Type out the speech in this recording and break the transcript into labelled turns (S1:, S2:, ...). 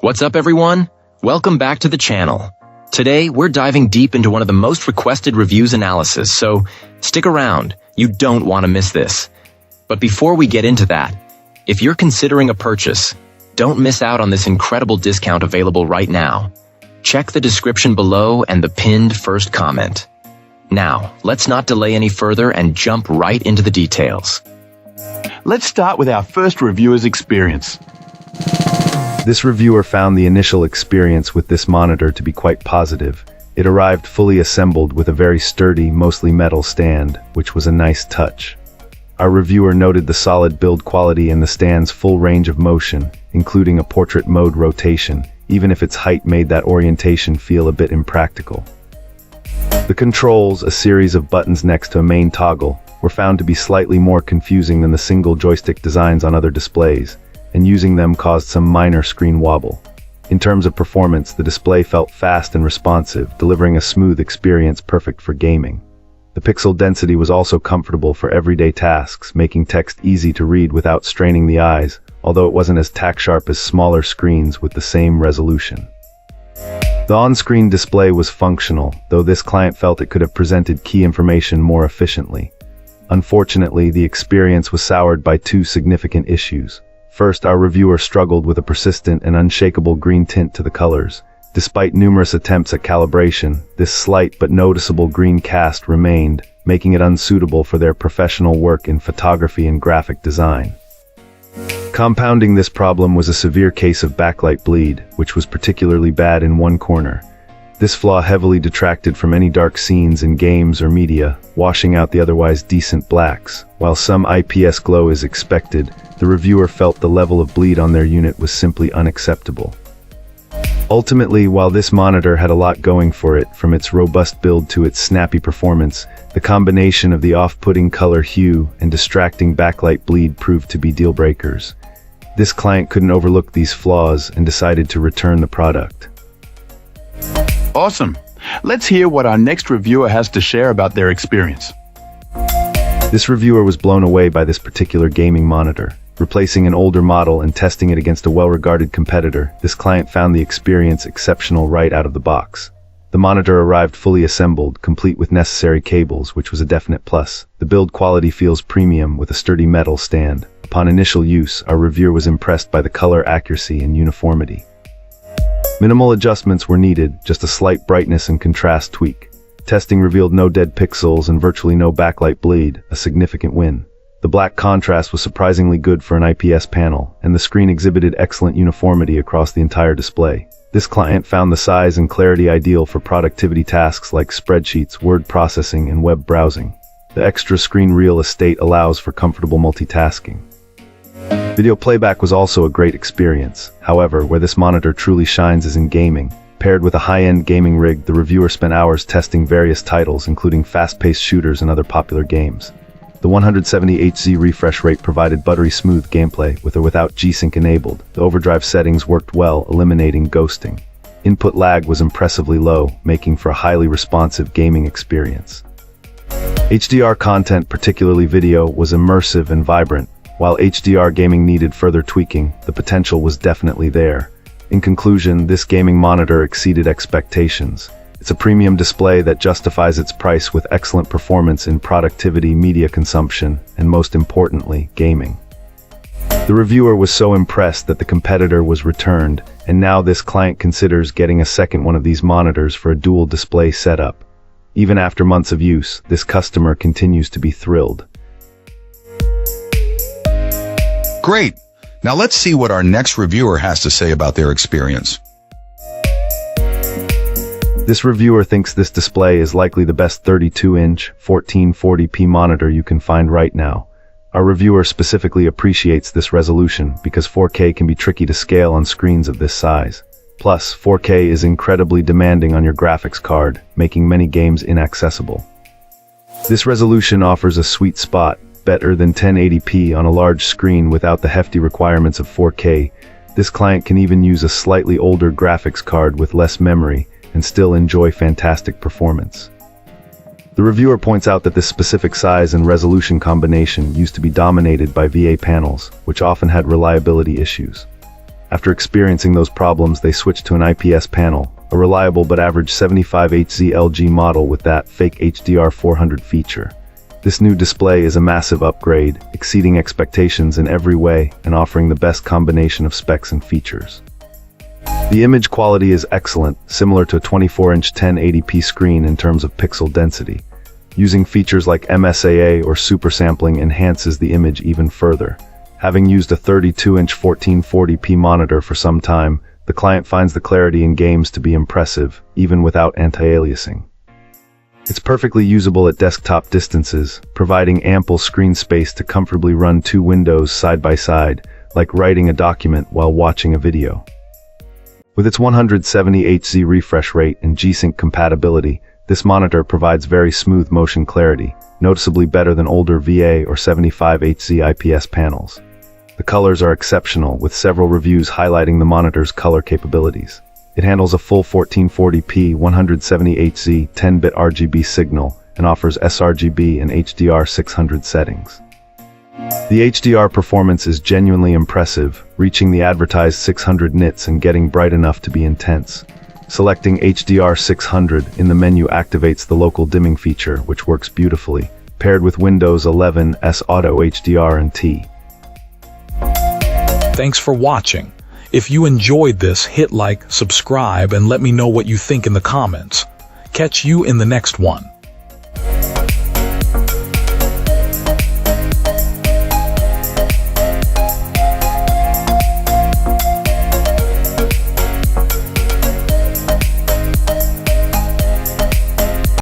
S1: What's up, everyone? Welcome back to the channel. Today, we're diving deep into one of the most requested reviews analysis, so stick around. You don't want to miss this. But before we get into that, if you're considering a purchase, don't miss out on this incredible discount available right now. Check the description below and the pinned first comment. Now, let's not delay any further and jump right into the details.
S2: Let's start with our first reviewer's experience.
S3: This reviewer found the initial experience with this monitor to be quite positive. It arrived fully assembled with a very sturdy, mostly metal stand, which was a nice touch. Our reviewer noted the solid build quality and the stand's full range of motion, including a portrait mode rotation, even if its height made that orientation feel a bit impractical. The controls, a series of buttons next to a main toggle, were found to be slightly more confusing than the single joystick designs on other displays, and using them caused some minor screen wobble. In terms of performance, the display felt fast and responsive, delivering a smooth experience perfect for gaming. The pixel density was also comfortable for everyday tasks, making text easy to read without straining the eyes, although it wasn't as tack-sharp as smaller screens with the same resolution. The on-screen display was functional, though this client felt it could have presented key information more efficiently. Unfortunately, the experience was soured by two significant issues. First, our reviewer struggled with a persistent and unshakable green tint to the colors. Despite numerous attempts at calibration, this slight but noticeable green cast remained, making it unsuitable for their professional work in photography and graphic design. Compounding this problem was a severe case of backlight bleed, which was particularly bad in one corner. This flaw heavily detracted from any dark scenes in games or media, washing out the otherwise decent blacks. While some IPS glow is expected, the reviewer felt the level of bleed on their unit was simply unacceptable. Ultimately, while this monitor had a lot going for it, from its robust build to its snappy performance, the combination of the off-putting color hue and distracting backlight bleed proved to be deal breakers. This client couldn't overlook these flaws and decided to return the product.
S2: Awesome. Let's hear what our next reviewer has to share about their experience.
S3: This reviewer was blown away by this particular gaming monitor. Replacing an older model and testing it against a well-regarded competitor, this client found the experience exceptional right out of the box. The monitor arrived fully assembled, complete with necessary cables, which was a definite plus. The build quality feels premium with a sturdy metal stand. Upon initial use, our reviewer was impressed by the color accuracy and uniformity. Minimal adjustments were needed, just a slight brightness and contrast tweak. Testing revealed no dead pixels and virtually no backlight bleed, a significant win. The black contrast was surprisingly good for an IPS panel, and the screen exhibited excellent uniformity across the entire display. This client found the size and clarity ideal for productivity tasks like spreadsheets, word processing, and web browsing. The extra screen real estate allows for comfortable multitasking. Video playback was also a great experience. However, where this monitor truly shines is in gaming. Paired with a high-end gaming rig, the reviewer spent hours testing various titles, including fast-paced shooters and other popular games. The 170Hz refresh rate provided buttery smooth gameplay, with or without G-Sync enabled. The overdrive settings worked well, eliminating ghosting. Input lag was impressively low, making for a highly responsive gaming experience. HDR content, particularly video, was immersive and vibrant. While HDR gaming needed further tweaking, the potential was definitely there. In conclusion, this gaming monitor exceeded expectations. It's a premium display that justifies its price with excellent performance in productivity, media consumption, and most importantly, gaming. The reviewer was so impressed that the competitor was returned, and now this client considers getting a second one of these monitors for a dual display setup. Even after months of use, this customer continues to be thrilled.
S4: Great! Now let's see what our next reviewer has to say about their experience.
S3: This reviewer thinks this display is likely the best 32-inch, 1440p monitor you can find right now. Our reviewer specifically appreciates this resolution because 4K can be tricky to scale on screens of this size. Plus, 4K is incredibly demanding on your graphics card, making many games inaccessible. This resolution offers a sweet spot, better than 1080p on a large screen without the hefty requirements of 4K. This client can even use a slightly older graphics card with less memory and still enjoy fantastic performance. The reviewer points out that this specific size and resolution combination used to be dominated by VA panels, which often had reliability issues. After experiencing those problems, they switched to an IPS panel, a reliable but average 75Hz LG model with that fake HDR 400 feature. This new display is a massive upgrade, exceeding expectations in every way and offering the best combination of specs and features. The image quality is excellent, similar to a 24-inch 1080p screen in terms of pixel density. Using features like MSAA or super sampling enhances the image even further. Having used a 32-inch 1440p monitor for some time, the client finds the clarity in games to be impressive, even without anti-aliasing. It's perfectly usable at desktop distances, providing ample screen space to comfortably run two windows side by side, like writing a document while watching a video. With its 170 Hz refresh rate and G-Sync compatibility, this monitor provides very smooth motion clarity, noticeably better than older VA or 75 Hz IPS panels. The colors are exceptional, with several reviews highlighting the monitor's color capabilities. It handles a full 1440p 170 Hz 10-bit RGB signal and offers sRGB and HDR 600 settings. The HDR performance is genuinely impressive, reaching the advertised 600 nits and getting bright enough to be intense. Selecting HDR 600 in the menu activates the local dimming feature, which works beautifully, paired with Windows 11's Auto HDR and T.
S5: Thanks for watching. If you enjoyed this, hit like, subscribe, and let me know what you think in the comments. Catch you in the next one.